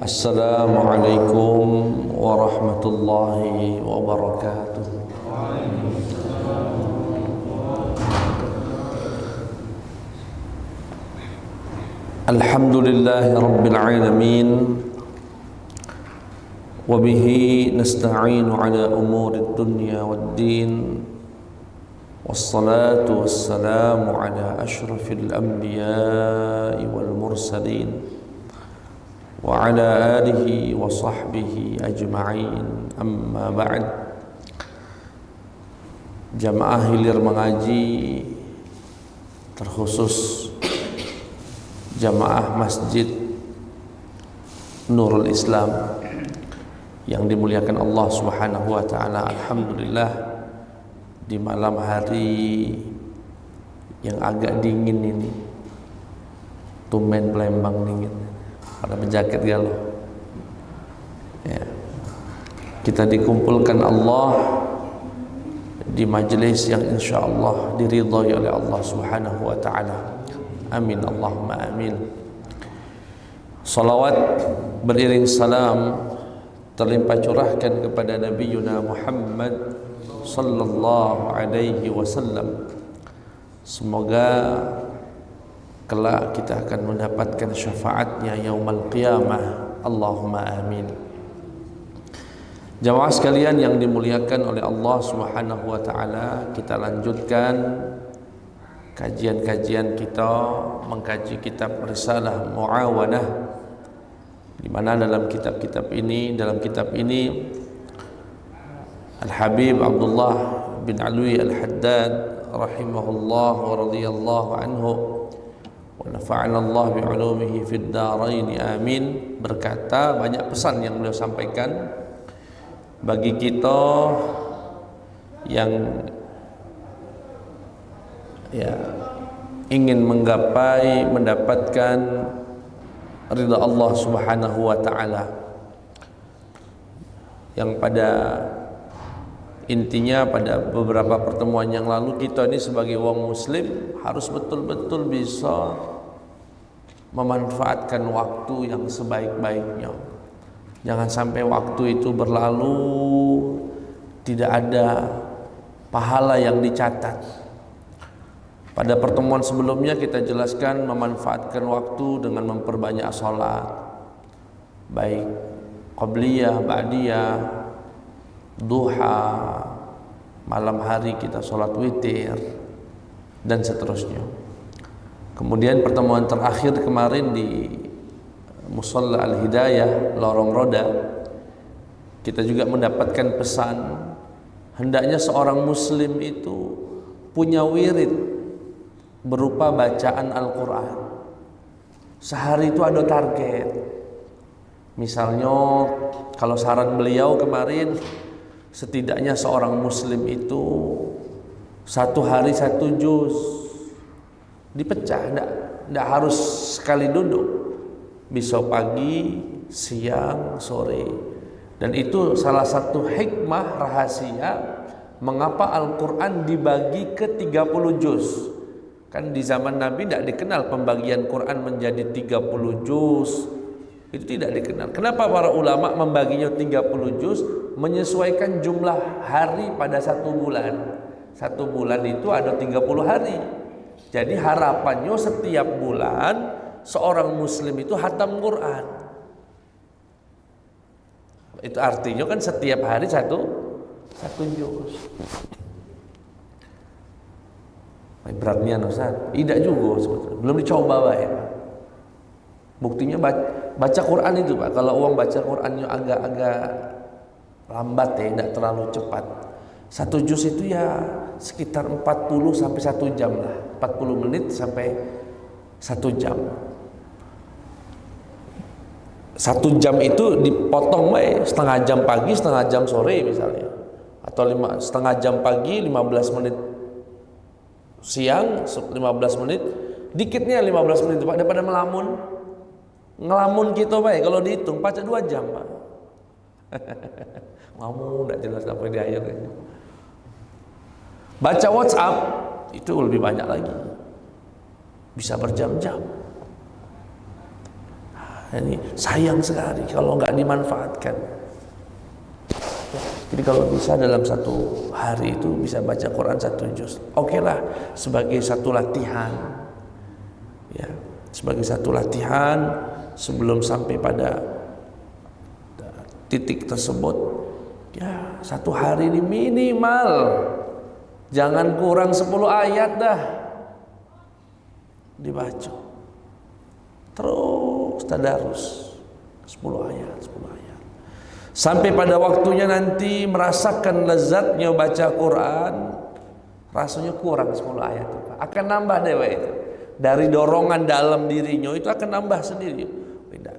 Assalamualaikum warahmatullahi wabarakatuh. Alhamdulillahi rabbil alamin. Wa bihi nasta'inu ala umurid dunya waddin. Wassalatu wassalamu ala ashrafil anbiya'i wal mursalin wa ala alihi wa sahbihi ajma'in, amma ba'd. Jamaah hilir mengaji, terkhusus jamaah Masjid Nurul Islam yang dimuliakan Allah Subhanahu wa taala. Alhamdulillah, di malam hari yang agak dingin ini, tumben Palembang dingin, pada berjaket galau ya. Kita dikumpulkan Allah di majelis yang insyaallah diridhai oleh Allah Subhanahu wa taala. Amin Allahumma amin. Salawat beriring salam terlimpah curahkan kepada Nabiyyuna Muhammad sallallahu alaihi wasallam. Semoga kelak kita akan mendapatkan syafaatnya yaumal qiyamah. Allahumma amin. Jamaah sekalian yang dimuliakan oleh Allah Subhanahu wa taala, kita lanjutkan kajian-kajian kita mengkaji kitab Risalah Muawanah, di mana dalam kitab ini Al-Habib Abdullah bin Alwi Al-Haddad rahimahullah wa radhiyallahu anhu wa nafa'ana Allah bi'ulumihi fid dharain amin, berkata, banyak pesan yang beliau sampaikan bagi kita yang ingin menggapai mendapatkan ridha Allah Subhanahu wa taala, yang pada intinya pada beberapa pertemuan yang lalu kita ini sebagai orang muslim harus betul-betul bisa memanfaatkan waktu yang sebaik-baiknya. Jangan sampai waktu itu berlalu tidak ada pahala yang dicatat. Pada pertemuan sebelumnya kita jelaskan memanfaatkan waktu dengan memperbanyak salat, baik qabliyah, ba'diyah, duha, malam hari kita salat witir, dan seterusnya. Kemudian pertemuan terakhir kemarin di Musalla Al-Hidayah, Lorong Roda, kita juga mendapatkan pesan hendaknya seorang muslim itu punya wirid berupa bacaan Al-Quran. Sehari itu ada target. Misalnya kalau saran beliau kemarin, setidaknya seorang muslim itu satu hari satu juz, dipecah, tidak harus sekali duduk, bisa pagi, siang, sore. Dan itu salah satu hikmah rahasia mengapa Al-Quran dibagi ke 30 juz. Kan di zaman Nabi tidak dikenal pembagian Quran menjadi 30 juz. Itu tidak dikenal. Kenapa para ulama membaginya 30 juz? Menyesuaikan jumlah hari pada satu bulan. Satu bulan itu ada 30 hari. Jadi harapannya setiap bulan seorang muslim itu khatam Quran. Itu artinya kan setiap hari satu juz. Beratnya Ustaz, tidak juga sebetulnya. Belum dicoba Pak. Buktinya baca Quran itu Pak. Kalau orang baca Qurannya agak-agak lambat ya, tidak terlalu cepat. Satu juz itu ya sekitar 40 sampai 1 jam lah. 40 menit sampai 1 jam. 1 jam itu dipotong Pak, setengah jam pagi, setengah jam sore misalnya. Atau setengah jam pagi, 15 menit siang, 15 menit, dikitnya 15 menit Pak, daripada ngelamun kita Pak, kalau dihitung baca 2 jam Pak. Ngelamun tidak jelas apa di akhir. Baca WhatsApp itu lebih banyak lagi, bisa berjam-jam. Ini sayang sekali kalau nggak dimanfaatkan. Jadi kalau bisa dalam satu hari itu bisa baca Quran 1 juz. Oke lah, sebagai satu latihan. Ya, sebagai satu latihan sebelum sampai pada titik tersebut. Ya, satu hari ini minimal jangan kurang 10 ayat dah dibaca. Terus tadarus 10 ayat, 10 ayat. Sampai pada waktunya nanti merasakan lezatnya baca Quran, rasanya kurang 10 ayat itu. Akan nambah dewa itu. Dari dorongan dalam dirinya itu akan nambah sendiri. Beda.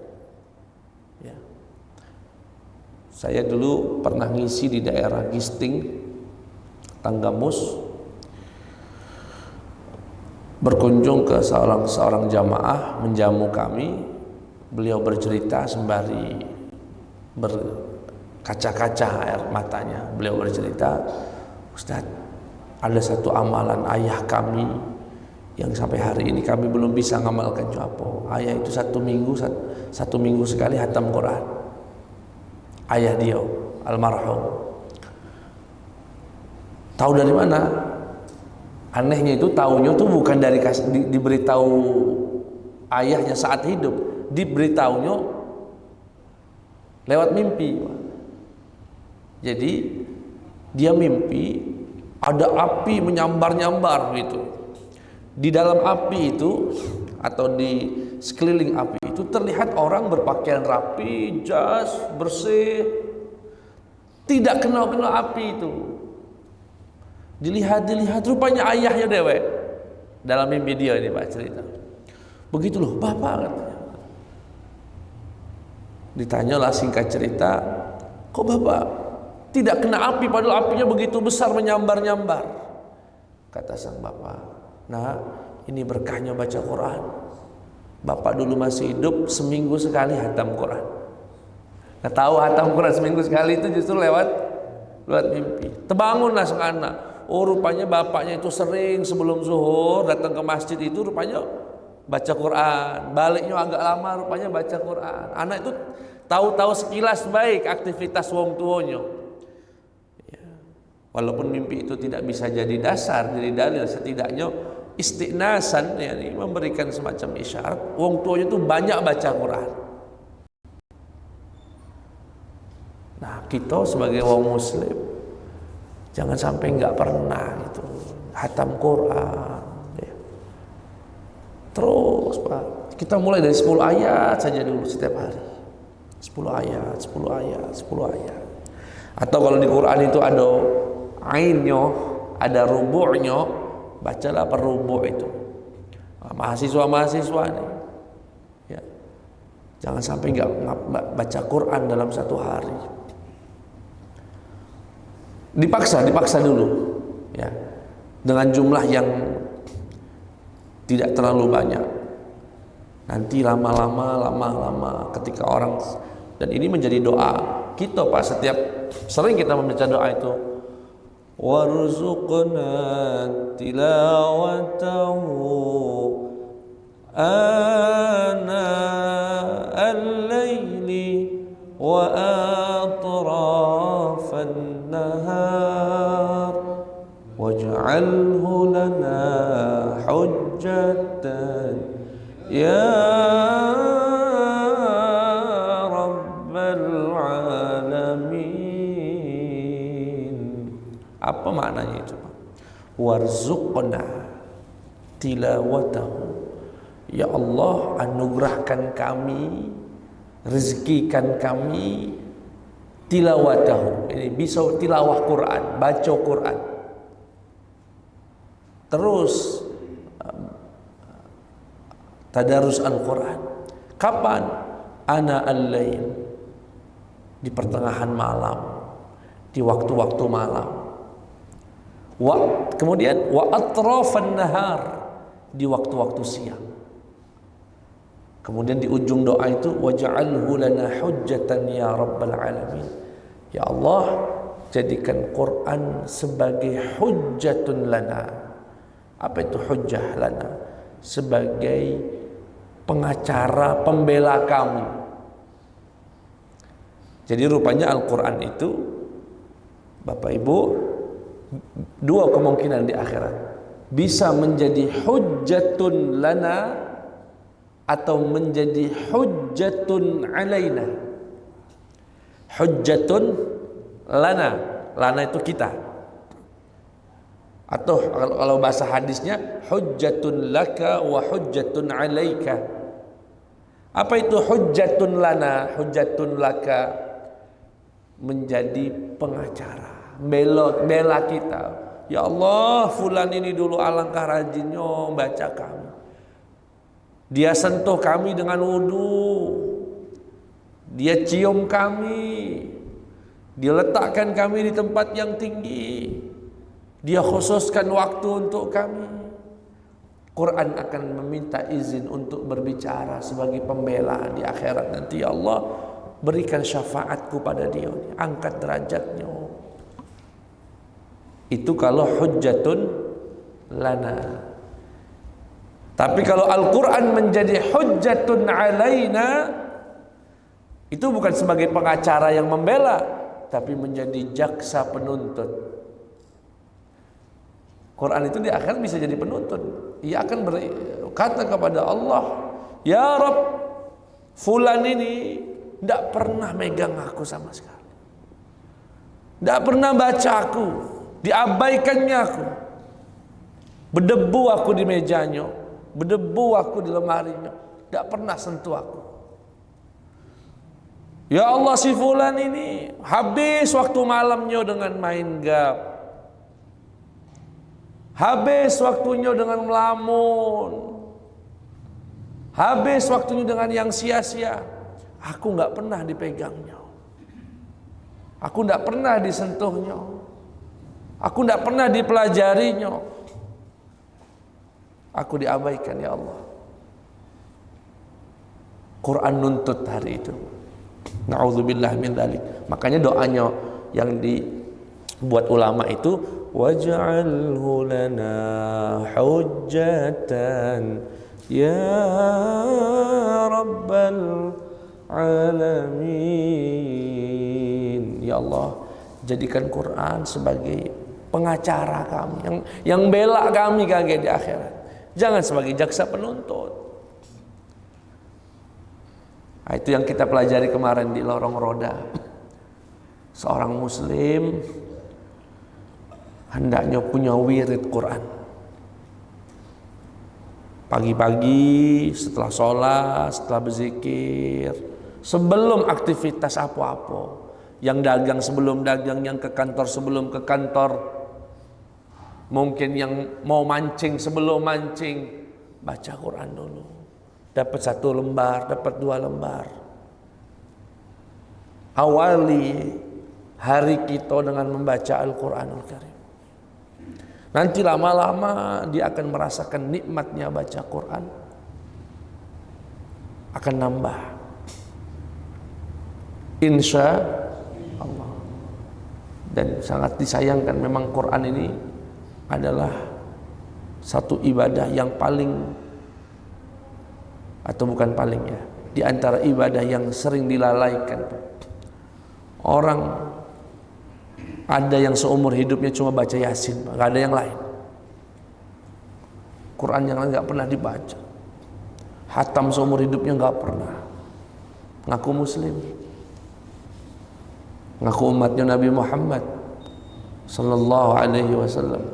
Ya. Saya dulu pernah ngisi di daerah Gisting, Tanggamus, berkunjung ke seorang jamaah menjamu kami. Beliau bercerita sembari berkaca-kaca air matanya. Beliau bercerita, Ustaz, ada satu amalan ayah kami yang sampai hari ini kami belum bisa ngamalkan apa. Ayah itu satu minggu sekali hatam Quran. Ayah dia almarhum. Tahu dari mana? Anehnya itu tahunya tuh bukan dari diberitahu ayahnya saat hidup, diberitahunya lewat mimpi. Jadi dia mimpi ada api menyambar-nyambar gitu. Di dalam api itu atau di sekeliling api itu terlihat orang berpakaian rapi, jas, bersih, tidak kenal-kenal api itu. Dilihat rupanya ayahnya dewek. Dalam mimpi dia ini Pak cerita. Begitu loh Bapak katanya. Ditanyalah singkat cerita, kok Bapak tidak kena api padahal apinya begitu besar menyambar-nyambar? Kata sang bapak, nah ini berkahnya baca Quran. Bapak dulu masih hidup seminggu sekali hatam Quran. Nah tahu hatam Quran seminggu sekali itu justru lewat mimpi. Terbangunlah sang anak. Oh rupanya bapaknya itu sering sebelum zuhur datang ke masjid itu rupanya baca Quran, baliknya agak lama rupanya baca Quran. Anak itu tahu-tahu sekilas baik aktivitas wong tuanya. Ya. Walaupun mimpi itu tidak bisa jadi dasar, jadi dalil, setidaknya istiqnasan, yakni memberikan semacam isyarat wong tuanya itu banyak baca Quran. Nah kita sebagai wong muslim jangan sampai nggak pernah itu hatam Quran. Terus Pak, kita mulai dari 10 ayat saja dulu setiap hari. 10 ayat, 10 ayat, 10 ayat. Atau kalau di Quran itu ada ainnya, ada rubu'nya, bacalah per rubu' itu. Mahasiswa-mahasiswa nih. Ya. Jangan sampai enggak baca Quran dalam satu hari. Dipaksa dulu. Ya. Dengan jumlah yang tidak terlalu banyak. Nanti lama-lama ketika orang, dan ini menjadi doa kita Pak, sering kita membaca doa itu, warzuqna tilawatahu ana al-laili wa atrafan nahar waj'alhu lana hujjatan ya rabbal alamin. Apa maknanya itu Pak? Warzuqna tilawatahu, ya Allah anugerahkan kami, rezekikan kami tilawatahu, ini bisa tilawah Quran, baca Quran. Terus tadarus Al-Quran. Kapan? Ana al-lail, di pertengahan malam, di waktu-waktu malam. Kemudian wa atrafan nahar, di waktu-waktu siang. Kemudian di ujung doa itu waj'alhu lana hujjatan ya rabbal alamin. Ya Allah, jadikan Quran sebagai hujjatun lana. Apa itu hujjah lana? Sebagai pengacara, pembela kami. Jadi rupanya Al-Quran itu, Bapak Ibu, dua kemungkinan di akhirat. Bisa menjadi hujjatun lana atau menjadi hujjatun alaina. Hujjatun lana, lana itu kita. Atau kalau bahasa hadisnya hujjatun laka wa hujjatun alaika. Apa itu hujjatun lana, hujjatun laka? Menjadi pengacara, bela kita. Ya Allah, fulan ini dulu alangkah rajinnya baca kami. Dia sentuh kami dengan wudu. Dia cium kami. Dia letakkan kami di tempat yang tinggi. Dia khususkan waktu untuk kami. Quran akan meminta izin untuk berbicara sebagai pembela di akhirat nanti. Ya Allah, berikan syafaatku pada dia, angkat derajatnya. Itu kalau hujjatun lana. Tapi kalau Al-Quran menjadi hujjatun alaina, itu bukan sebagai pengacara yang membela, tapi menjadi jaksa penuntut. Quran itu di akhirat bisa jadi penuntut. Ia akan berkata kepada Allah, ya Rabb, fulan ini tidak pernah megang aku sama sekali. Tidak pernah baca aku. Diabaikannya aku. Berdebu aku di mejanya. Berdebu aku di lemarinya. Tidak pernah sentuh aku. Ya Allah, si fulan ini habis waktu malamnya dengan main gap. Habis waktunya dengan melamun. Habis waktunya dengan yang sia-sia. Aku nggak pernah dipegangnya. Aku nggak pernah disentuhnya. Aku nggak pernah dipelajarinya. Aku diabaikan, ya Allah. Quran nuntut hari itu. Na'udzubillah min dzalik. Makanya doanya yang dibuat ulama itu, waj'alhu lana hujjatan ya rabbal alamin. Ya Allah, jadikan Quran sebagai pengacara kami, yang bela kami kagak di akhirat. Jangan sebagai jaksa penuntut. Nah, itu yang kita pelajari kemarin di lorong roda. Seorang muslim hendaknya punya wirid Quran. Pagi-pagi setelah sholat, setelah berzikir, sebelum aktivitas apa-apa, yang dagang sebelum dagang, yang ke kantor sebelum ke kantor, mungkin yang mau mancing sebelum mancing, baca Quran dulu. Dapat 1 lembar, dapat 2 lembar. Awali hari kita dengan membaca Al-Quranul Karim. Nanti lama-lama dia akan merasakan nikmatnya baca Quran. Akan nambah. Insya Allah. Dan sangat disayangkan memang Quran ini adalah satu ibadah yang paling, atau bukan paling ya, di antara ibadah yang sering dilalaikan. Orang ada yang seumur hidupnya cuma baca Yasin, nggak ada yang lain. Quran yang lain nggak pernah dibaca. Hatam seumur hidupnya nggak pernah. Ngaku muslim, ngaku umatnya Nabi Muhammad Sallallahu Alaihi Wasallam.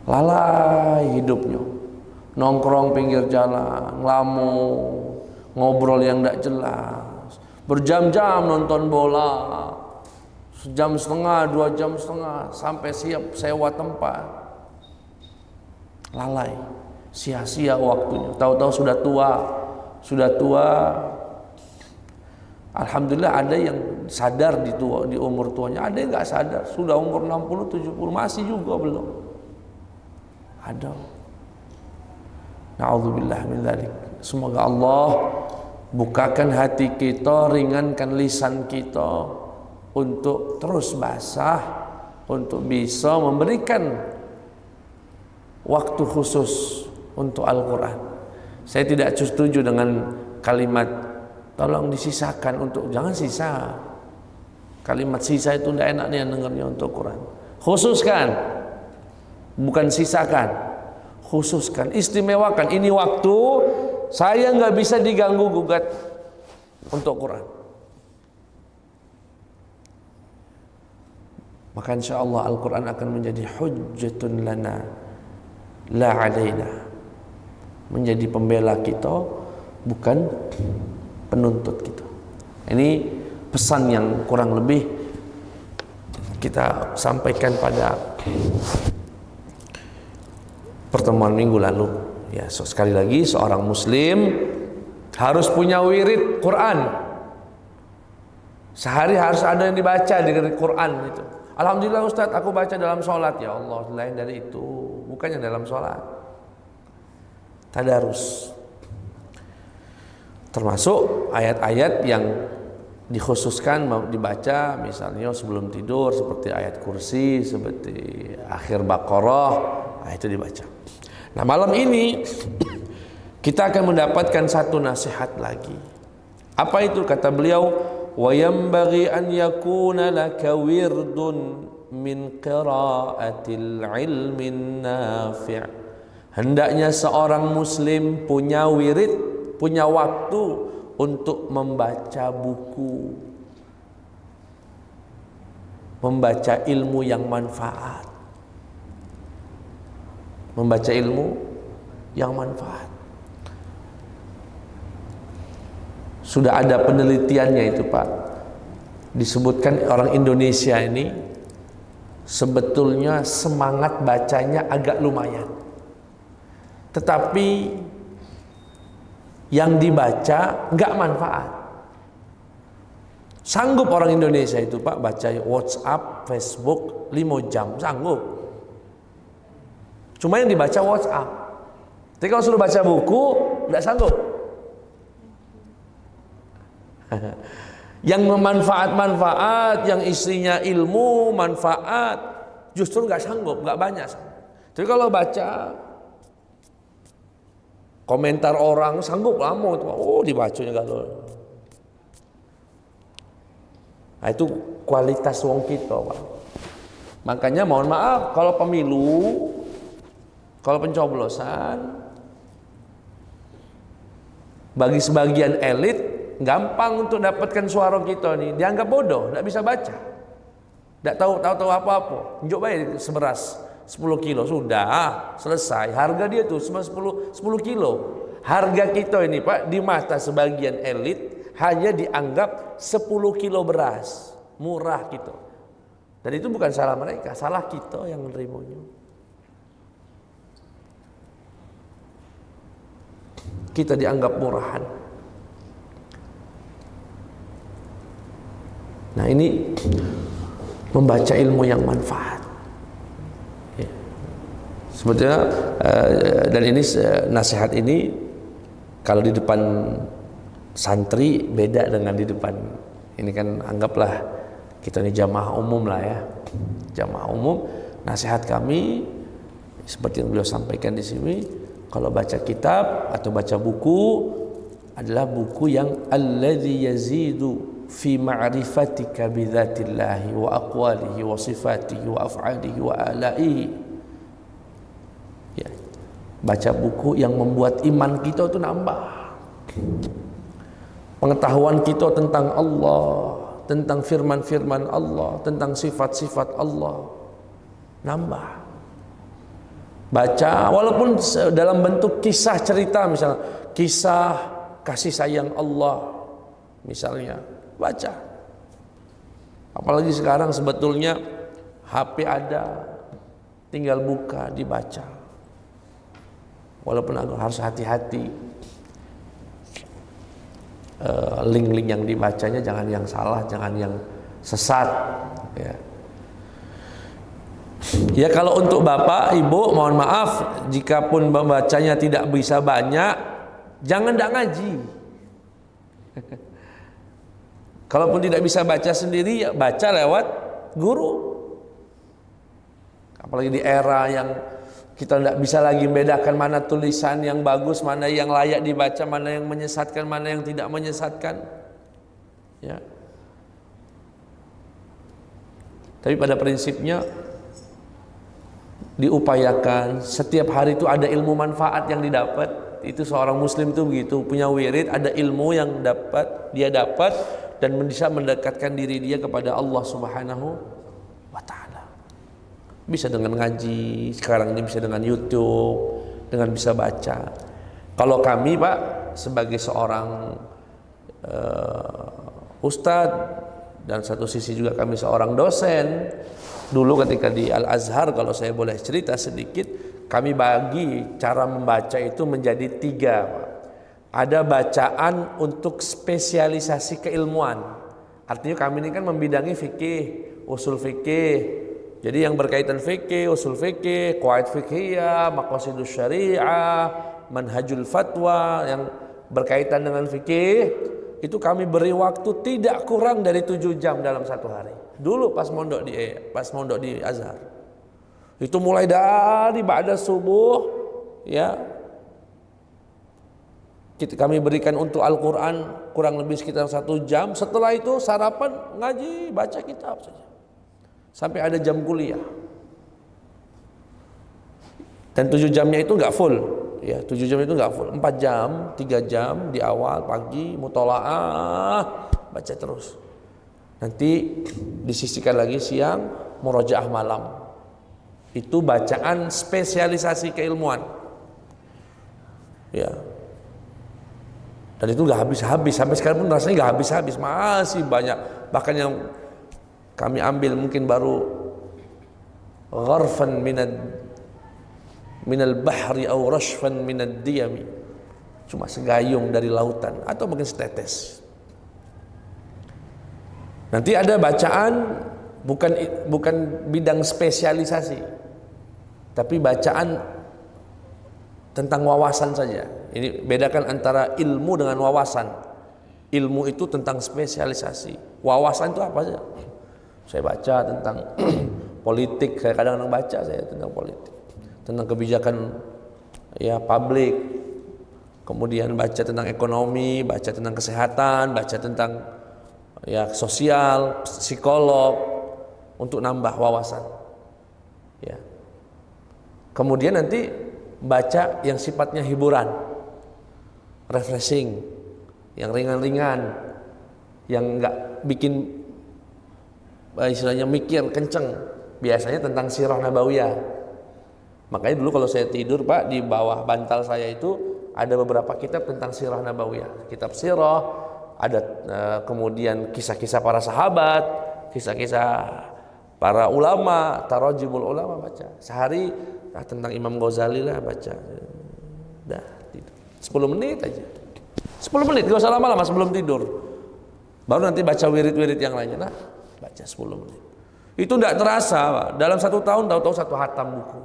Lalai hidupnya, nongkrong pinggir jalan, ngelamun, ngobrol yang nggak jelas, berjam-jam nonton bola. Sejam setengah, 2 jam setengah, sampai siap sewa tempat. Lalai, sia-sia waktunya. Tahu-tahu sudah tua. Alhamdulillah ada yang sadar di umur tuanya, ada yang nggak sadar. Sudah umur 60, 70 masih juga belum. Ada. Na'udzubillah min dzalik. Semoga Allah bukakan hati kita, ringankan lisan kita untuk terus basah, untuk bisa memberikan waktu khusus untuk Al-Quran. Saya tidak setuju dengan kalimat tolong disisakan untuk, jangan sisa. Kalimat sisa itu tidak enak nih dengarnya untuk Quran. Khususkan, bukan sisakan, khususkan, istimewakan. Ini waktu saya nggak bisa diganggu gugat untuk Quran. Maka insya Allah Al-Quran akan menjadi hujjatun lana la alaina, menjadi pembela kita, bukan penuntut kita. Ini pesan yang kurang lebih kita sampaikan pada pertemuan minggu lalu. Ya, sekali lagi seorang muslim harus punya wirid Quran. Sehari harus ada yang dibaca dari Quran itu. Alhamdulillah Ustaz, aku baca dalam sholat. Ya Allah, lain dari itu, bukannya dalam sholat. Tadarus, termasuk ayat-ayat yang dikhususkan dibaca misalnya sebelum tidur, seperti ayat kursi, seperti akhir Baqarah, nah itu dibaca. Nah malam ini kita akan mendapatkan satu nasihat lagi. Apa itu? Kata beliau, wa yanbaghi an yakuna laka wirdun min qiraatil ilmin nafi'. Hendaknya seorang muslim punya wirid, punya waktu untuk membaca buku, membaca ilmu yang manfaat, membaca ilmu yang manfaat. Sudah ada penelitiannya itu Pak. Disebutkan orang Indonesia ini sebetulnya semangat bacanya agak lumayan, tetapi yang dibaca nggak manfaat. Sanggup orang Indonesia itu Pak baca WhatsApp, Facebook 5 jam, sanggup. Cuma yang dibaca WhatsApp. Tapi kalau suruh baca buku nggak sanggup. Yang memanfaat-manfaat, yang isinya ilmu, manfaat, justru nggak sanggup, nggak banyak. Tapi kalau baca komentar orang sanggup lama itu, oh dibacanya kalau. Nah itu kualitas wong kita Pak. Makanya mohon maaf kalau pemilu, kalau pencoblosan, bagi sebagian elit gampang untuk dapatkan suara kita nih, dianggap bodoh, tidak bisa baca, tidak tahu apa-apa. Njuk baik seberas 10 kilo sudah selesai. Harga dia tuh cuma 10 kilo. Harga kita ini Pak di mata sebagian elit hanya dianggap 10 kilo beras. Murah gitu. Dan itu bukan salah mereka, salah kita yang menerimanya. Kita dianggap murahan. Nah ini membaca ilmu yang manfaat. Sebetulnya dan ini nasihat ini kalau di depan santri beda dengan di depan ini, kan anggaplah kita ini jamaah umum lah ya, jamaah umum. Nasihat kami seperti yang beliau sampaikan di sini, kalau baca kitab atau baca buku adalah buku yang alladzi yazidu fi ma'rifatika bi dzatillahi wa aqwalihi wa sifatihi wa af'alihi wa alaihi. Baca buku yang membuat iman kita itu nambah, pengetahuan kita tentang Allah, tentang firman-firman Allah, tentang sifat-sifat Allah nambah. Baca walaupun dalam bentuk kisah cerita, misalnya kisah kasih sayang Allah misalnya, baca. Apalagi sekarang sebetulnya HP ada, tinggal buka dibaca. Walaupun harus hati-hati, link-link yang dibacanya jangan yang salah, jangan yang sesat ya. Ya kalau untuk bapak ibu mohon maaf, jika pun membacanya tidak bisa banyak, jangan tidak ngaji. Kalaupun tidak bisa baca sendiri, ya baca lewat guru. Apalagi di era yang Kita tidak bisa lagi membedakan mana tulisan yang bagus, mana yang layak dibaca, mana yang menyesatkan, mana yang tidak menyesatkan. Ya. Tapi pada prinsipnya diupayakan setiap hari itu ada ilmu manfaat yang didapat. Itu seorang muslim itu begitu, punya wirid, ada ilmu yang dia dapat dan bisa mendekatkan diri dia kepada Allah Subhanahu wa taala. Bisa dengan ngaji, sekarang ini bisa dengan YouTube, dengan bisa baca. Kalau kami Pak sebagai seorang ustadz dan satu sisi juga kami seorang dosen, dulu ketika di Al-Azhar, kalau saya boleh cerita sedikit, kami bagi cara membaca itu menjadi 3 Pak. Ada bacaan untuk spesialisasi keilmuan. Artinya kami ini kan membidangi fikih, usul fikih. Jadi yang berkaitan fikih, usul fikih, qawaid fikhiyah, maqasidus syariah, manhajul fatwa yang berkaitan dengan fikih, itu kami beri waktu tidak kurang dari 7 jam dalam satu hari. Dulu pas mondok di Azhar. Itu mulai dari ba'da subuh ya. Kami berikan untuk Al-Qur'an kurang lebih sekitar 1 jam. Setelah itu sarapan, ngaji, baca kitab saja. Sampai ada jam kuliah. Dan 7 jamnya itu enggak full. Ya, 7 jam itu enggak full. 4 jam, 3 jam di awal pagi mutolaah, baca terus. Nanti disisihkan lagi siang murojaah malam. Itu bacaan spesialisasi keilmuan. Ya. Dan itu enggak habis-habis. Sampai sekarang pun rasanya enggak habis-habis, masih banyak. Bahkan yang kami ambil mungkin baru gharfan minal bahri atau rashfan minad diyami, cuma segayung dari lautan atau mungkin setetes. Nanti ada bacaan bukan bidang spesialisasi, tapi bacaan tentang wawasan saja. Ini bedakan antara ilmu dengan wawasan. Ilmu itu tentang spesialisasi, wawasan itu apa saja. Saya baca tentang politik, saya kadang-kadang baca saya tentang politik, tentang kebijakan ya publik, kemudian baca tentang ekonomi, baca tentang kesehatan, baca tentang ya sosial, psikolog, untuk nambah wawasan. Ya. Kemudian nanti baca yang sifatnya hiburan, refreshing, yang ringan-ringan, yang enggak bikin istilahnya mikir kenceng, biasanya tentang sirah nabawiyah. Makanya dulu kalau saya tidur Pak, di bawah bantal saya itu ada beberapa kitab tentang sirah nabawiyah, kitab sirah, ada kemudian kisah-kisah para sahabat, kisah-kisah para ulama, tarajimul ulama baca. Sehari tentang Imam Ghazali lah baca. Dah tidur. 10 menit aja. 10 menit, enggak usah lama-lama sebelum tidur. Baru nanti baca wirid-wirid yang lainnya. Nah, baca 10 menit. Itu tidak terasa Pak. Dalam 1 tahun tahu-tahu 1 hatam buku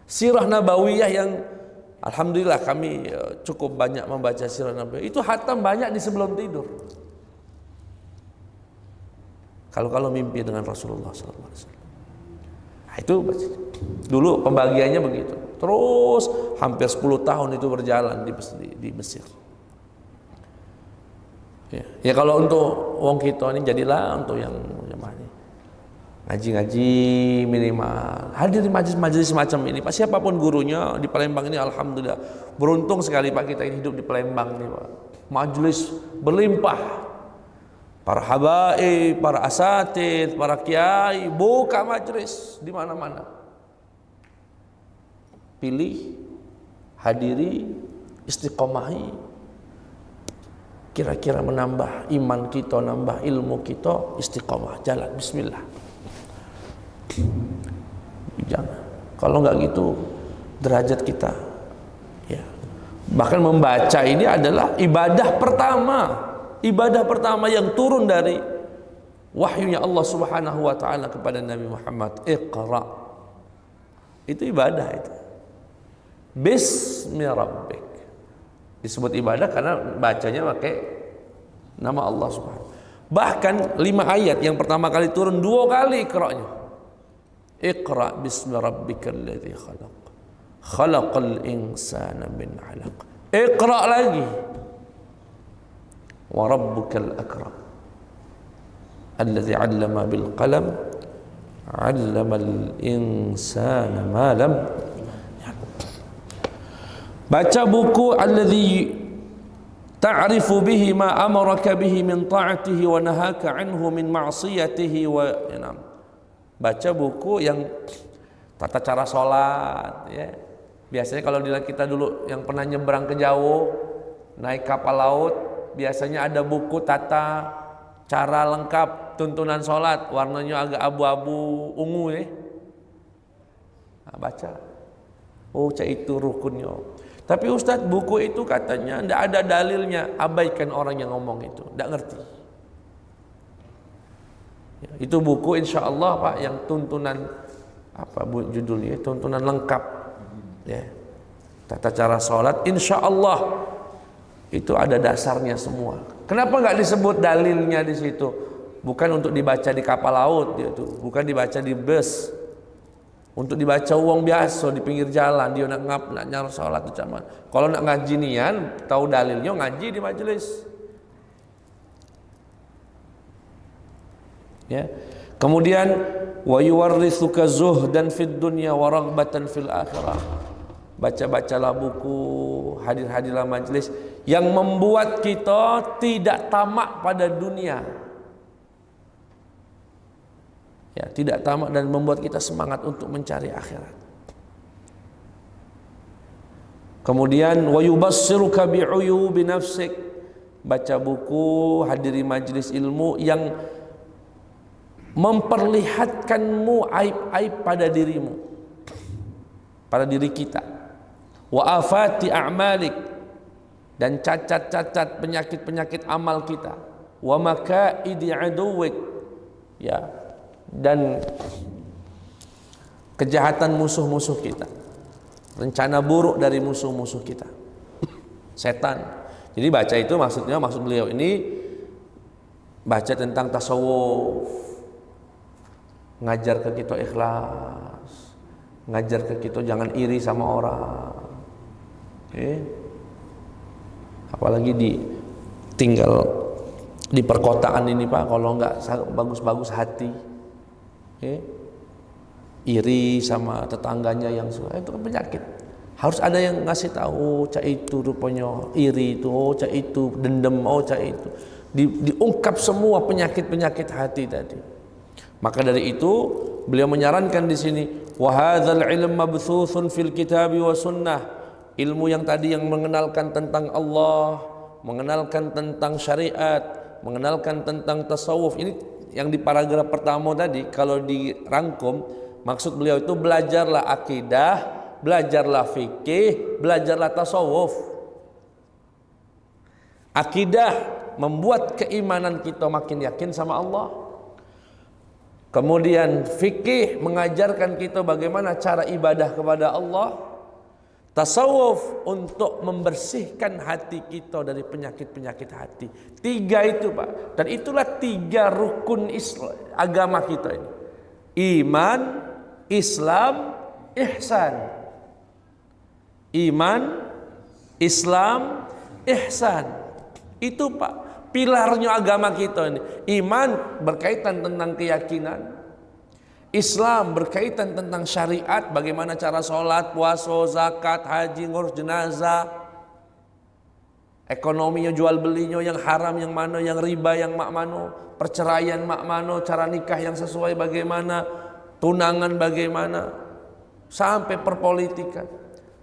sirah nabawiyah yang alhamdulillah kami cukup banyak membaca sirah nabawiyah. Itu hatam banyak di sebelum tidur. Kalau mimpi dengan Rasulullah SAW. Nah, itu dulu pembagiannya begitu. Terus hampir 10 tahun itu berjalan di Mesir. Ya kalau untuk wong kita ini jadilah untuk yang ini ngaji-ngaji minimal, hadir di majelis-majelis semacam ini Pak. Siapapun gurunya di Palembang ini alhamdulillah beruntung sekali Pak kita ini hidup di Palembang ini Pak. Majelis berlimpah, para habaib, para asatidz, para kiai buka majelis di mana-mana. Pilih, hadiri, istiqomahi. Kira-kira menambah iman kita, nambah ilmu kita, istiqomah, jalan, bismillah. Jangan. Kalau enggak gitu, derajat kita, ya. Bahkan membaca ini adalah ibadah pertama yang turun dari wahyunya Allah Subhanahu wa taala kepada Nabi Muhammad. Iqra. Itu ibadah itu. Bismi rabbik. Disebut ibadah karena bacanya pakai nama Allah Subhanahu. Bahkan 5 ayat yang pertama kali turun 2 kali iqra'nya. Iqra bismi rabbikal ladzi khalaq. Khalaqal insana min 'alaq. Iqra lagi. Wa rabbukal akram. Alladzi 'allama bil qalam. 'Allamal insana ma lam. Baca buku alladzi ta'rifu bihi ma amaraka bihi min ta'atihi wa nahaka anhu min ma'siyatihi wa baca buku yang tata cara sholat ya. Biasanya kalau kita dulu yang pernah nyebrang ke jauh naik kapal laut, biasanya ada buku tata cara lengkap tuntunan sholat, warnanya agak abu-abu ungu ya. Nah, baca. Oh, itu rukunnya. Tapi Ustadz, buku itu katanya tidak ada dalilnya. Abaikan orang yang ngomong itu, tidak ngerti. Ya, itu buku insya Allah Pak yang tuntunan apa judulnya? Tuntunan lengkap. Ya, tata cara sholat. Insya Allah itu ada dasarnya semua. Kenapa nggak disebut dalilnya di situ? Bukan untuk dibaca di kapal laut, dia tuh. Bukan dibaca di bus. Untuk dibaca uang biasa di pinggir jalan, dia nak nyar sholat itu cuman. Kalau nak ngaji nian, tahu dalilnya ngaji di majelis. Ya. Kemudian wa yuwarrithuka zuhdan fid dunya wa raghbatan fil akhirah. Baca-bacalah buku, hadir-hadirlah majelis yang membuat kita tidak tamak pada dunia. Ya, tidak tamak dan membuat kita semangat untuk mencari akhirat. Kemudian wa yubassiruka bi'uyubi nafsik. Baca buku, hadiri majelis ilmu yang memperlihatkanmu aib-aib pada dirimu, pada diri kita. Wa afati a'malik, dan cacat-cacat penyakit-penyakit amal kita. Wa makaidi aduwik, ya, dan kejahatan musuh-musuh kita, rencana buruk dari musuh-musuh kita, setan. Jadi baca itu maksud beliau ini baca tentang tasawuf, ngajar ke kita ikhlas, ngajar ke kita jangan iri sama orang. Apalagi tinggal di perkotaan ini Pak, kalau nggak bagus-bagus hati, iri sama tetangganya yang suka, itu kan penyakit. Harus ada yang ngasih tahu, cak itu rupanya iri itu, oh cak itu dendam, oh cak itu. Diungkap semua penyakit-penyakit hati tadi. Maka dari itu beliau menyarankan di sini, wa hadzal ilm mabthuthun fil kitabi wa sunnah. Ilmu yang tadi yang mengenalkan tentang Allah, mengenalkan tentang syariat, mengenalkan tentang tasawuf. Ini yang di paragraf pertama tadi, kalau dirangkum, maksud beliau itu belajarlah akidah, belajarlah fikih, belajarlah tasawuf. Akidah membuat keimanan kita makin yakin sama Allah. Kemudian fikih mengajarkan kita bagaimana cara ibadah kepada Allah. Tasawuf untuk membersihkan hati kita dari penyakit-penyakit hati. 3 itu Pak. Dan itulah 3 rukun Islam, agama kita ini. Iman, Islam, ihsan. Iman, Islam, ihsan. Itu Pak, pilarnya agama kita ini. Iman berkaitan tentang keyakinan. Islam berkaitan tentang syariat, bagaimana cara sholat, puasa, zakat, haji, ngurus jenazah. Ekonominya, jual belinya, yang haram yang mana, yang riba yang mak mano, perceraian mak mano, cara nikah yang sesuai bagaimana, tunangan bagaimana, sampai perpolitikan.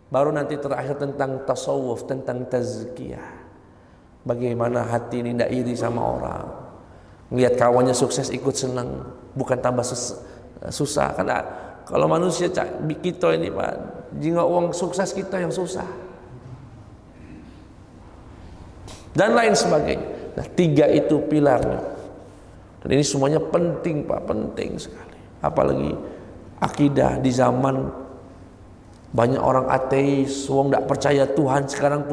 Baru nanti terakhir tentang tasawuf, tentang tazkiyah. Bagaimana hati ini tidak iri sama orang, melihat kawannya sukses ikut senang, bukan tambah susah. Karena kalau manusia kita ini Pak, jika uang sukses kita yang susah dan lain sebagainya. Nah 3 itu pilarnya, dan ini semuanya penting Pak, penting sekali. Apalagi akidah di zaman banyak orang ateis, wong tidak percaya Tuhan, sekarang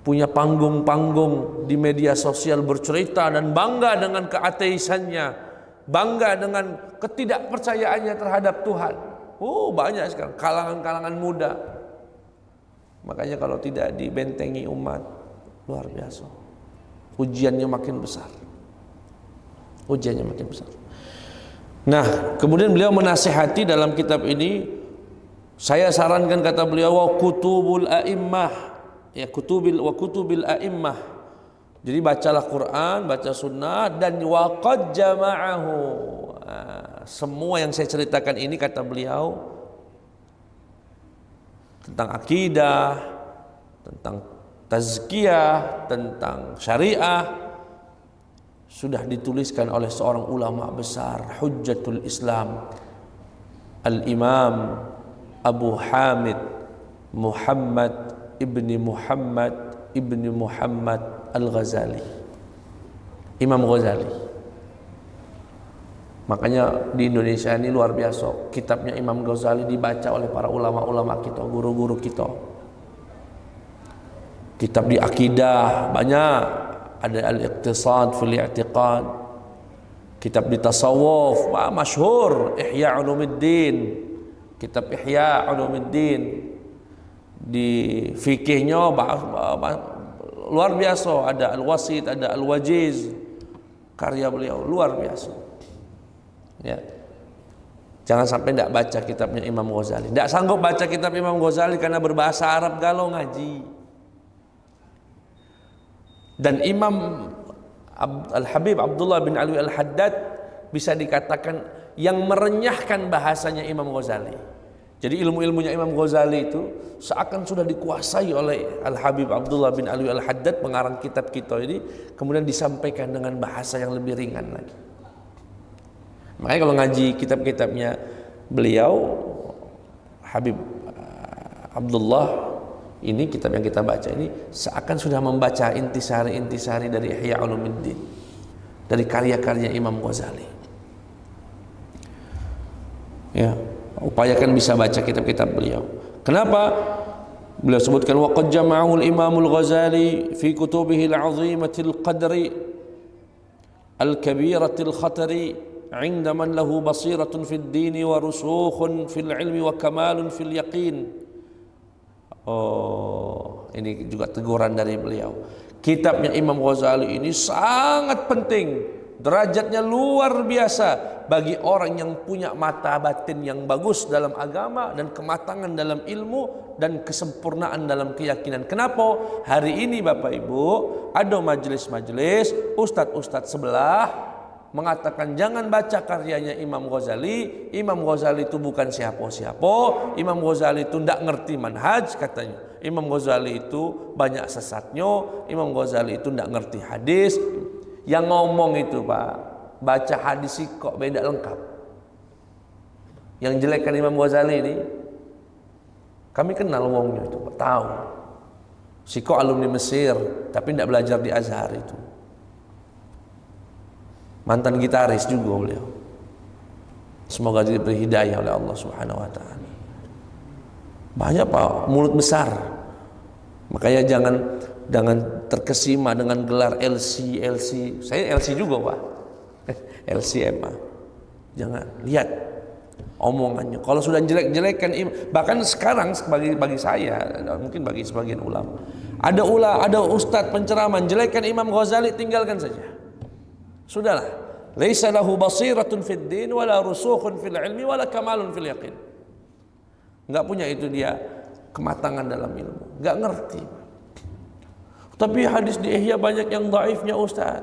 punya panggung-panggung di media sosial bercerita dan bangga dengan keateisannya. bangga dengan ketidakpercayaannya terhadap Tuhan. Oh, banyak sekarang kalangan-kalangan muda. Makanya kalau tidak dibentengi umat, luar biasa. Ujiannya makin besar. Ujiannya makin besar. Nah, kemudian beliau menasihati dalam kitab ini, saya sarankan kata beliau wa kutubul a'immah, ya kutubil a'immah. Jadi bacalah Quran, baca sunnah, dan wa qad jama'ahu. Semua yang saya ceritakan ini kata beliau tentang akidah, tentang tazkiyah, tentang syariah, sudah dituliskan oleh seorang ulama besar, Hujjatul Islam, Al-Imam Abu Hamid Muhammad ibni Muhammad Al-Ghazali, Imam Ghazali. Makanya di Indonesia ini luar biasa, kitabnya Imam Ghazali dibaca oleh para ulama-ulama kita, guru-guru kita. Kitab di akidah banyak, ada Al-Iqtisad fil I'tiqad. Kitab di tasawuf masyhur, Ihya Ulumuddin, kitab Ihya Ulumuddin. Di fikihnya luar biasa, ada Al-Wasit, ada Al-Wajiz, karya beliau luar biasa. Ya. Jangan sampai tidak baca kitabnya Imam Ghazali. Tidak sanggup baca kitab Imam Ghazali karena berbahasa Arab, galau ngaji. Dan Imam Al-Habib Abdullah bin Alwi Al-Haddad bisa dikatakan yang merenyahkan bahasanya Imam Ghazali. Jadi ilmu-ilmunya Imam Ghazali itu seakan sudah dikuasai oleh Al-Habib Abdullah bin Alwi Al-Haddad, pengarang kitab kita ini, kemudian disampaikan dengan bahasa yang lebih ringan lagi. Makanya kalau ngaji kitab-kitabnya beliau, Habib Abdullah, ini kitab yang kita baca ini seakan sudah membaca intisari-intisari dari Ihya Ulumuddin, dari karya-karya Imam Ghazali. Ya, upayakan bisa baca kitab-kitab beliau. Kenapa? Beliau sebutkan waqad jama'ahu al-Imam al-Ghazali fi kutubihi al-'azimati al-qadri al-kabirati al-khatari 'inda man lahu basiratun fid dini wa rusukun fil ilmi wa kamalun fil yaqin. Oh, ini juga teguran dari beliau. Kitabnya Imam Ghazali ini sangat penting, derajatnya luar biasa bagi orang yang punya mata batin yang bagus dalam agama dan kematangan dalam ilmu dan kesempurnaan dalam keyakinan. Kenapa? Hari ini Bapak Ibu ada majelis-majelis ustadz-ustadz sebelah mengatakan jangan baca karyanya Imam Ghazali. Imam Ghazali itu bukan siapa-siapa. Imam Ghazali itu tidak ngerti manhaj katanya. Imam Ghazali itu banyak sesatnya. Imam Ghazali itu tidak ngerti hadis. Yang ngomong itu Pak, baca hadis sih kok beda lengkap. Yang jelekkan Imam Ghazali ini, kami kenal ngomongnya itu Pak, tahu. Si kok alumni Mesir tapi tidak belajar di Azhar itu. Mantan gitaris juga beliau. Semoga diberi hidayah oleh Allah Subhanahu wa taala. Banyak Pak, mulut besar. Makanya jangan terkesima dengan gelar LC. Saya LC juga Pak. LCMA. Jangan, lihat omongannya. Kalau sudah jelek-jelekkan, bahkan sekarang bagi saya, mungkin bagi sebagian ulama, ada ustadz penceramah jelekkan Imam Ghazali, tinggalkan saja. Sudahlah, laisa lahu basiratun fid din wala rusukhun fil ilmi wala kamalun fil yaqin. Enggak punya itu dia kematangan dalam ilmu, enggak ngerti. Tapi hadis di Ihya banyak yang dhaifnya Ustaz.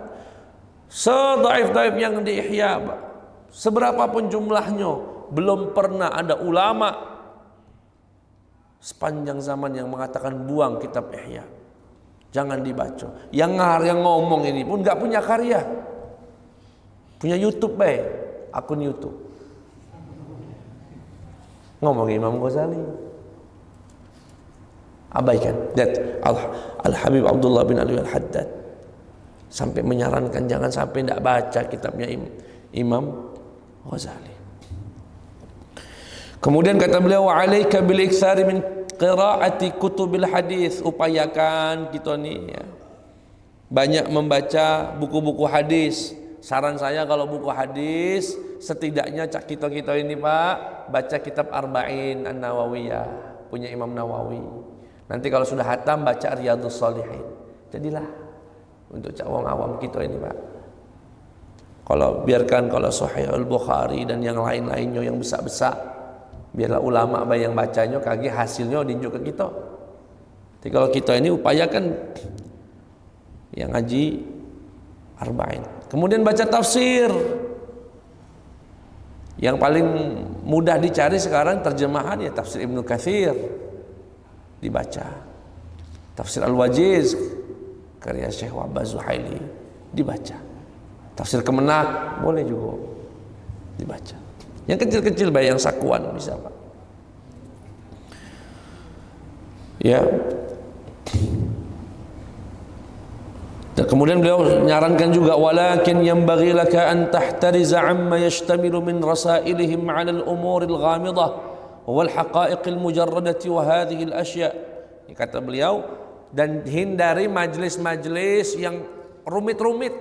Sedaif-daif yang di Ihya, seberapapun jumlahnya, belum pernah ada ulama sepanjang zaman yang mengatakan buang kitab Ihya, jangan dibaca. Yang ngomong ini pun enggak punya karya. Punya YouTube baik, akun YouTube. Ngomong Imam Ghazali. Abaikan. Lihat Al-Habib Abdullah bin Alwi Al-Haddad sampai menyarankan jangan sampai tidak baca kitabnya Imam Ghazali. Kemudian kata beliau, wa 'alaika bil iktsari min qiraati kutubil hadis. Upayakan kita ni ya, banyak membaca buku-buku hadis. Saran saya kalau buku hadis, setidaknya kita ini Pak, baca kitab Arba'in An-Nawawiyah, punya Imam Nawawi. Nanti kalau sudah hatam, baca Riyadhus Shalihin. Jadilah untuk cawang awam kita ini Pak. Kalau biarkan kalau Sahih Al-Bukhari dan yang lain-lainnya yang besar-besar, biarlah ulama yang bacanya, kaki hasilnya diunjuk ke kita. Jadi kalau kita ini upayakan yang ngaji Arba'in. Kemudian baca tafsir. Yang paling mudah dicari sekarang terjemahan ya tafsir Ibnu Katsir. Dibaca. Tafsir Al-Wajiz karya Syekh Wahbah Zuhaili dibaca. Tafsir Kemenak boleh juga dibaca. Yang kecil-kecil baik yang sakuan bisa Pak. Ya. Dan kemudian beliau menyarankan juga walakin yanbaghi laka an tahtariza amma yashtamilu min rasailihim 'ala al-umur al-ghamidah wal haqa'iq al-mujarradati wa hadhihi al-ashya'. Ini kata beliau, dan hindari majlis-majlis yang rumit-rumit,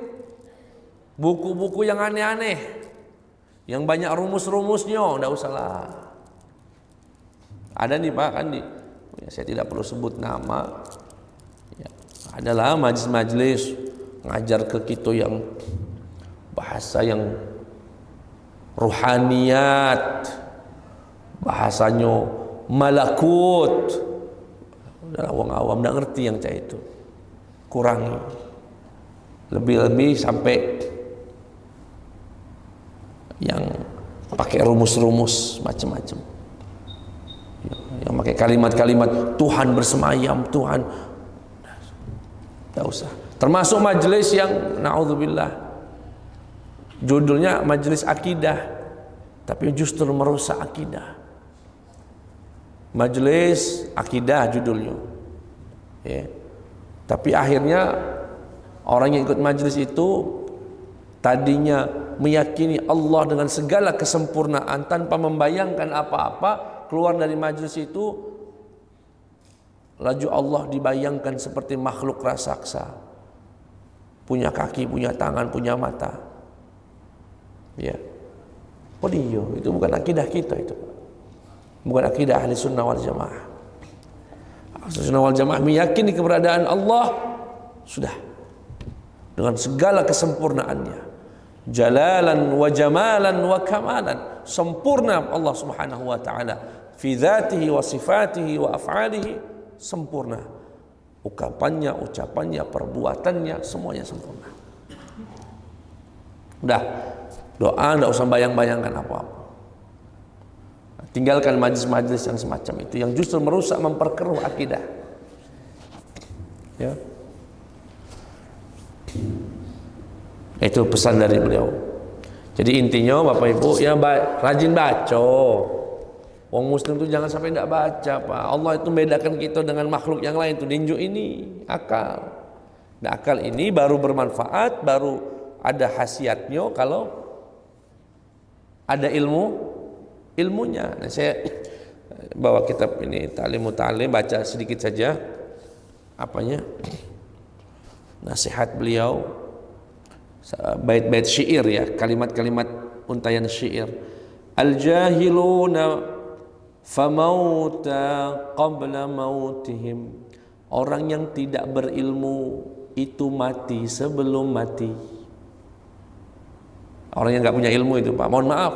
buku-buku yang aneh-aneh, yang banyak rumus-rumusnya, enggak usahlah. Ada nih Pak kan ya, saya tidak perlu sebut nama. Adalah majlis-majlis ngajar ke kita yang bahasa yang ruhaniyat, bahasanya malakut. Udah orang awam tidak ngerti yang cah itu, kurangi. Lebih-lebih sampai yang pakai rumus-rumus macam-macam, yang pakai kalimat-kalimat Tuhan bersemayam, Tuhan. Tidak usah. Termasuk majelis yang na'udzubillah judulnya majelis akidah, tapi justru merusak akidah. Majelis akidah judulnya, ya. Tapi akhirnya orang yang ikut majelis itu tadinya meyakini Allah dengan segala kesempurnaan tanpa membayangkan apa-apa, keluar dari majelis itu laju Allah dibayangkan seperti makhluk raksasa, punya kaki, punya tangan, punya mata. Ya, oh iya, itu bukan akidah kita itu, bukan akidah ahli sunnah wal jamaah. Ahli sunnah wal jamaah meyakini keberadaan Allah sudah dengan segala kesempurnaannya, jalalan wa jamalan wa kamalan, sempurna Allah subhanahu wa ta'ala fi dzatihi wa sifatihi wa af'alihi, sempurna ucapannya, perbuatannya, semuanya sempurna. Udah, doa enggak usah bayang-bayangkan apa-apa. Tinggalkan majlis-majlis yang semacam itu yang justru merusak, memperkeruh akidah. Ya. Itu pesan dari beliau. Jadi intinya Bapak Ibu ya rajin baca. Wong muslim itu jangan sampai tidak baca Pak. Allah itu membedakan kita dengan makhluk yang lain itu ninju ini akal. Nah, akal ini baru bermanfaat, baru ada khasiatnya kalau ada ilmunya. Nah, saya bawa kitab ini Ta'limut Ta'lim, baca sedikit saja apanya nasihat beliau, bait-bait syair ya, kalimat-kalimat untayan syair. Al-jahiluna famauta qabla mautihim, orang yang tidak berilmu itu mati sebelum mati. Orang yang nggak punya ilmu itu Pak, mohon maaf,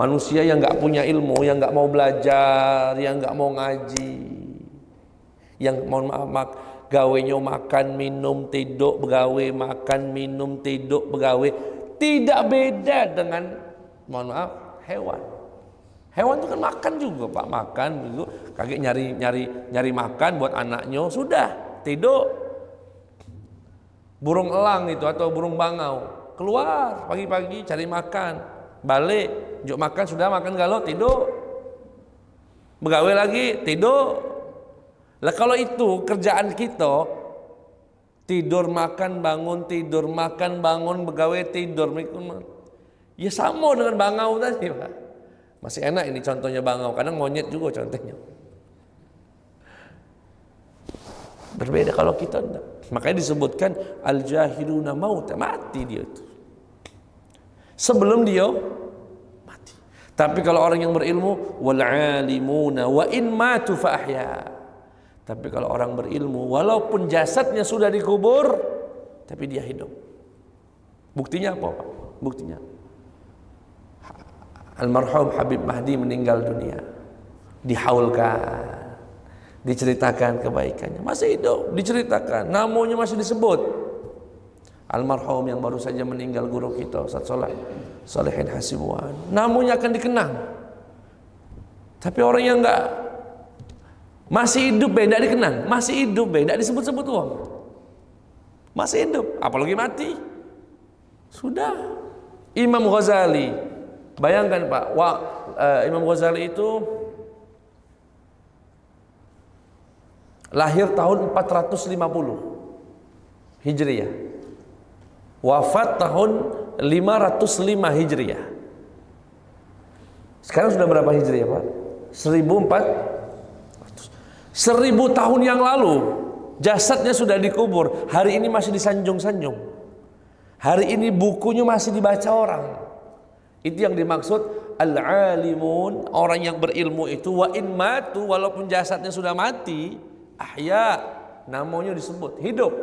manusia yang nggak punya ilmu, yang nggak mau belajar, yang nggak mau ngaji, yang mohon maaf gawenya makan minum tidur begawe, makan minum tidur begawe, tidak beda dengan mohon maaf hewan. Hewan itu kan makan juga Pak, makan gitu, kakek nyari makan buat anaknya, sudah tidur. Burung elang itu atau burung bangau keluar pagi-pagi cari makan, balik juk makan, sudah makan galau tidur, begawe lagi tidur. Lah kalau itu kerjaan kita tidur makan bangun, tidur makan bangun, begawe tidur, ya sama dengan bangau tadi Pak. Masih enak ini contohnya bangau, kadang monyet juga contohnya. Berbeda kalau kita enggak. Makanya disebutkan al-jahiluna maut, mati dia itu. sebelum dia mati. Tapi kalau orang yang berilmu, wal alimuna wa in matu fa ahya. Tapi kalau orang berilmu, walaupun jasadnya sudah dikubur, tapi dia hidup. Buktinya apa, Pak? Buktinya almarhum Habib Mahdi meninggal dunia, dihaulkan, diceritakan kebaikannya, masih hidup, diceritakan, namanya masih disebut. Almarhum yang baru saja meninggal guru kita Ustaz Shalihin Hasibuan, namanya akan dikenang. Tapi orang yang enggak masih hidup beda dikenang, masih hidup beda disebut-sebut uang. Masih hidup, apalagi mati. Sudah. Imam Ghazali, bayangkan Pak, Imam Ghazali itu lahir tahun 450 Hijriah, wafat tahun 505 Hijriah. Sekarang sudah berapa Hijriah, Pak? 1000 tahun yang lalu jasadnya sudah dikubur, hari ini masih disanjung-sanjung, hari ini bukunya masih dibaca orang. Itu yang dimaksud al-alimun, orang yang berilmu itu, wa in matu, walaupun jasadnya sudah mati, ahya, namanya disebut hidup.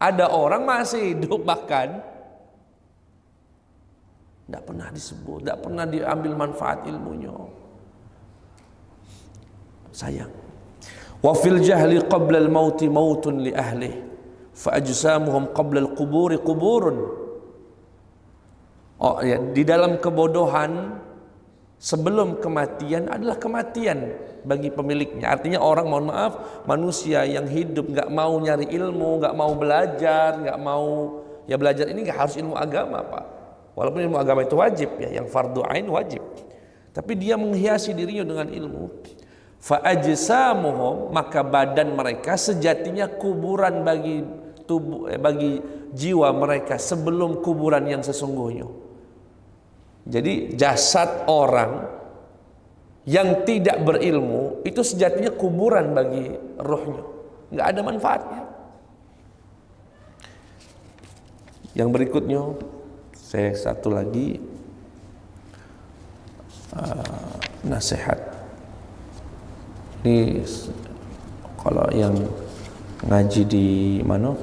Ada orang masih hidup bahkan tidak pernah disebut, tidak pernah diambil manfaat ilmunya. Sayang. Wa fil jahli qabla al-mauti mautun li ahlihi fa ajsamuhum qabla al-quburi quburun. Oh ya, di dalam kebodohan sebelum kematian adalah kematian bagi pemiliknya. Artinya orang, mohon maaf, manusia yang hidup nggak mau nyari ilmu, nggak mau belajar, nggak mau, ya belajar ini nggak harus ilmu agama, Pak. Walaupun ilmu agama itu wajib ya, yang fardu ain wajib. Tapi dia menghiasi dirinya dengan ilmu. Fa ajsamuhum, maka badan mereka sejatinya kuburan bagi tubuh, bagi jiwa mereka sebelum kuburan yang sesungguhnya. Jadi jasad orang yang tidak berilmu itu sejatinya kuburan bagi rohnya, nggak ada manfaatnya. Yang berikutnya, saya satu lagi nasihat. Ini kalau yang ngaji di mana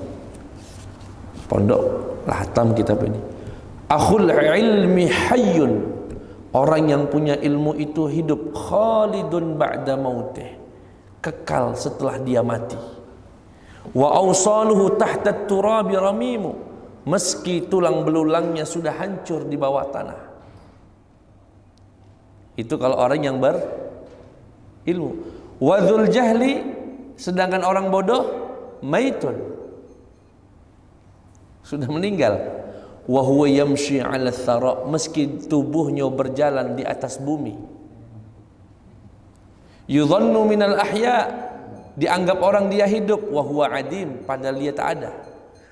pondok Lahatam kitab ini, akhul ilmi hayyun, orang yang punya ilmu itu hidup, khalidun ba'da mautih, kekal setelah dia mati. Wa awsaluhu tahta turabi ramimu, meski tulang belulangnya sudah hancur di bawah tanah. Itu kalau orang yang berilmu. Wa dzul jahli, sedangkan orang bodoh, maitun, sudah meninggal. Wa huwa yamshi 'ala thara, meski tubuhnya berjalan di atas bumi. Yudhannu minal ahya, dianggap orang dia hidup, wa huwa adim, padahal dia tak ada.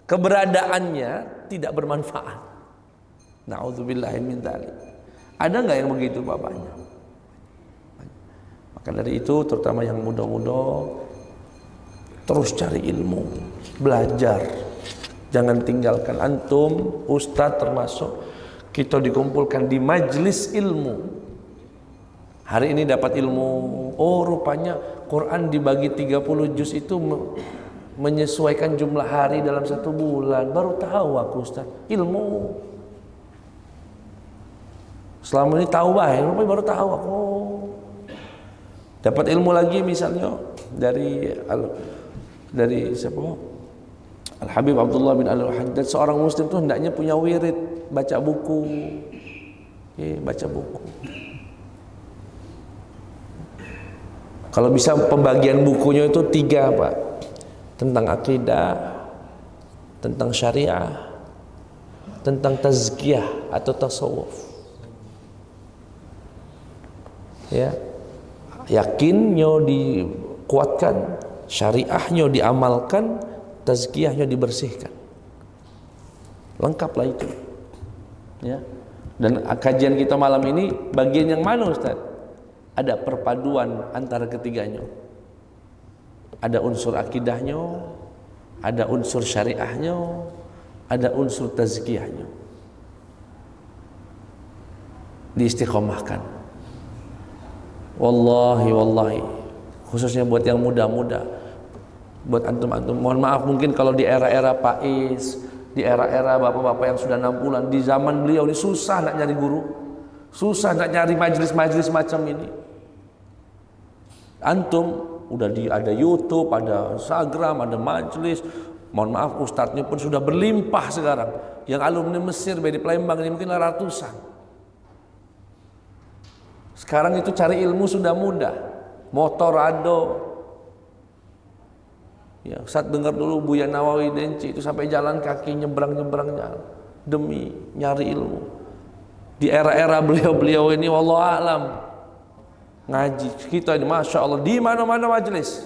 Keberadaannya tidak bermanfaat. Na'udzubillahi min dzalik. Ada enggak yang begitu bapaknya? Maka dari itu, terutama yang muda-muda, terus cari ilmu, belajar. Jangan tinggalkan. Antum, ustadz termasuk, kita dikumpulkan di majlis ilmu. Hari ini dapat ilmu, oh rupanya Quran dibagi 30 juz itu menyesuaikan jumlah hari dalam 1 bulan. Baru tahu aku, ustadz, ilmu. Selama ini tahu baik, rupanya baru tahu aku. Dapat ilmu lagi misalnya dari siapa? Al-Habib Abdullah bin Al-Haddad, seorang muslim tuh hendaknya punya wirid, baca buku. Baca buku. Kalau bisa pembagian bukunya itu 3, Pak. Tentang akidah, tentang syariah, tentang tazkiyah atau tasawuf. Ya. Yakinnya dikuatkan, syariahnya diamalkan, tazkiyahnya dibersihkan. Lengkaplah itu. Ya. Dan kajian kita malam ini bagian yang mana, Ustaz? Ada perpaduan antara ketiganya. Ada unsur akidahnya, ada unsur syariahnya, ada unsur tazkiyahnya. diistiqomahkan. Wallahi, khususnya buat yang muda-muda, buat antum-antum, mohon maaf mungkin kalau di era-era Pak Is, di era-era bapak-bapak yang sudah 60-an, di zaman beliau ini susah nak nyari guru, susah nak nyari majelis-majelis macam ini. Antum udah ada YouTube, ada Instagram, ada majelis. Mohon maaf, ustadznya pun sudah berlimpah sekarang. Yang alumni Mesir di Palembang ini mungkin ratusan. Sekarang itu cari ilmu sudah mudah. Motor ada. Ya, Ustaz dengar dulu Buya Nawawi Denci itu sampai jalan kaki nyebrang jalan demi nyari ilmu. Di era-era beliau-beliau ini wallahu alam ngaji kita ini masya Allah di mana-mana majelis,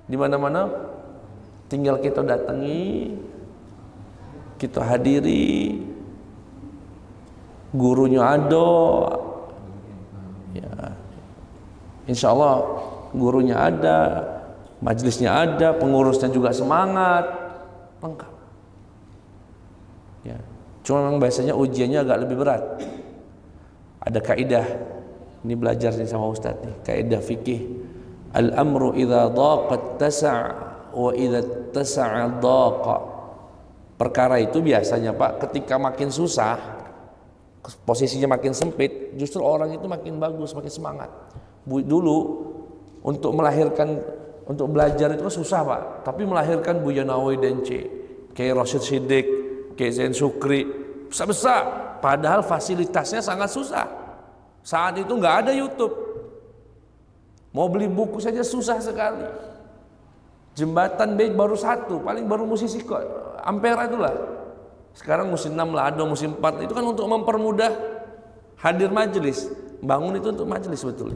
di mana-mana tinggal kita datangi, kita hadiri, gurunya ada, ya, insya Allah gurunya ada, majelisnya ada, pengurusnya juga semangat, lengkap. Ya, cuma memang biasanya ujiannya agak lebih berat. Ada kaidah. Ini belajar nih sama Ustaz nih, kaidah fikih. Al-amru idza daqat tasa' wa idza tasa'a daqa. Perkara itu biasanya Pak, ketika makin susah, posisinya makin sempit, justru orang itu makin bagus, makin semangat. Dulu untuk melahirkan, untuk belajar itu susah Pak, tapi melahirkan Buya Nawawi Denci, Kiai Rashid Shiddiq, Kiai Zain Sukri, besar-besar, padahal fasilitasnya sangat susah. Saat itu nggak ada YouTube, mau beli buku saja susah sekali. Jembatan Bait baru satu, paling baru musisi kok Ampera itulah. Sekarang musim 6 lah, ada musim 4. Itu kan untuk mempermudah hadir majelis. Bangun itu untuk majelis betul.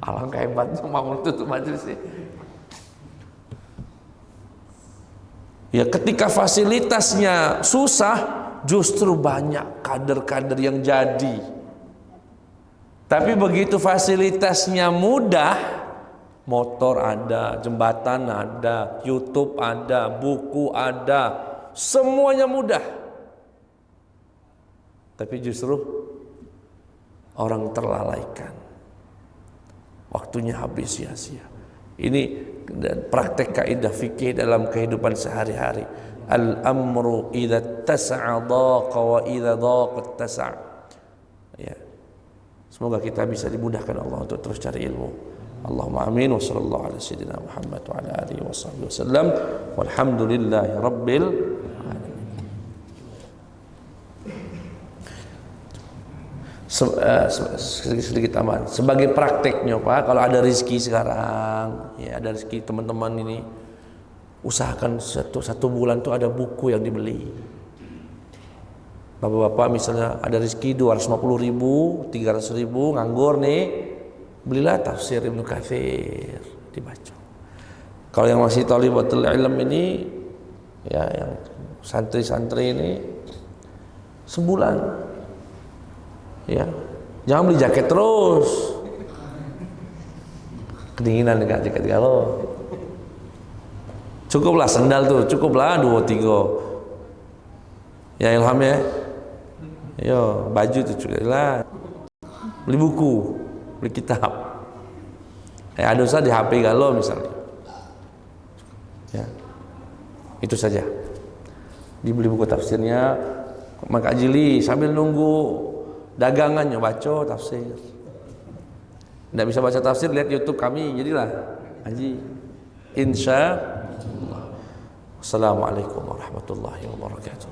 Alangkah hebatnya bangun itu untuk majelis. Ya, ketika fasilitasnya susah, justru banyak kader-kader yang jadi. Tapi begitu fasilitasnya mudah, motor ada, jembatan ada, YouTube ada, buku ada, semuanya mudah. Tapi justru orang terlalaikan, waktunya habis sia-sia. Ini praktek kaidah fikih dalam kehidupan sehari-hari. Al-amru idza tasa'a daqa wa idza daqat tasa'a. Ya. Semoga kita bisa dimudahkan Allah untuk terus cari ilmu. Allahumma amin wa sallallahu ala sayyidina Muhammad wa ala alihi wa sahbihi wasallam walhamdulillahi rabbil alamin. Sedikit tambahan sebagai prakteknya Pak, kalau ada rezeki sekarang, ya ada rezeki teman-teman ini, usahakan satu bulan tuh ada buku yang dibeli. Bapak-bapak misalnya ada rezeki 250.000, 300.000, nganggur nih, belilah tafsir Ibnu Katsir dibaca. Kalau yang masih thalibatul ilm ini, ya yang santri-santri ini sebulan, ya jangan beli jaket terus, kedinginan dekat jaket galau. Cukuplah sandal tuh, cukuplah 2-3. Ya ilham ya. Yo, baju itu juga lah. Beli buku, beli kitab. Ada usah di HP galau misalnya. Ya. Itu saja. Dibeli buku tafsirnya, maka jili sambil nunggu dagangannya baca tafsir. Tidak bisa baca tafsir, lihat YouTube kami, jadilah haji. Insya Allah. Assalamualaikum warahmatullahi wabarakatuh.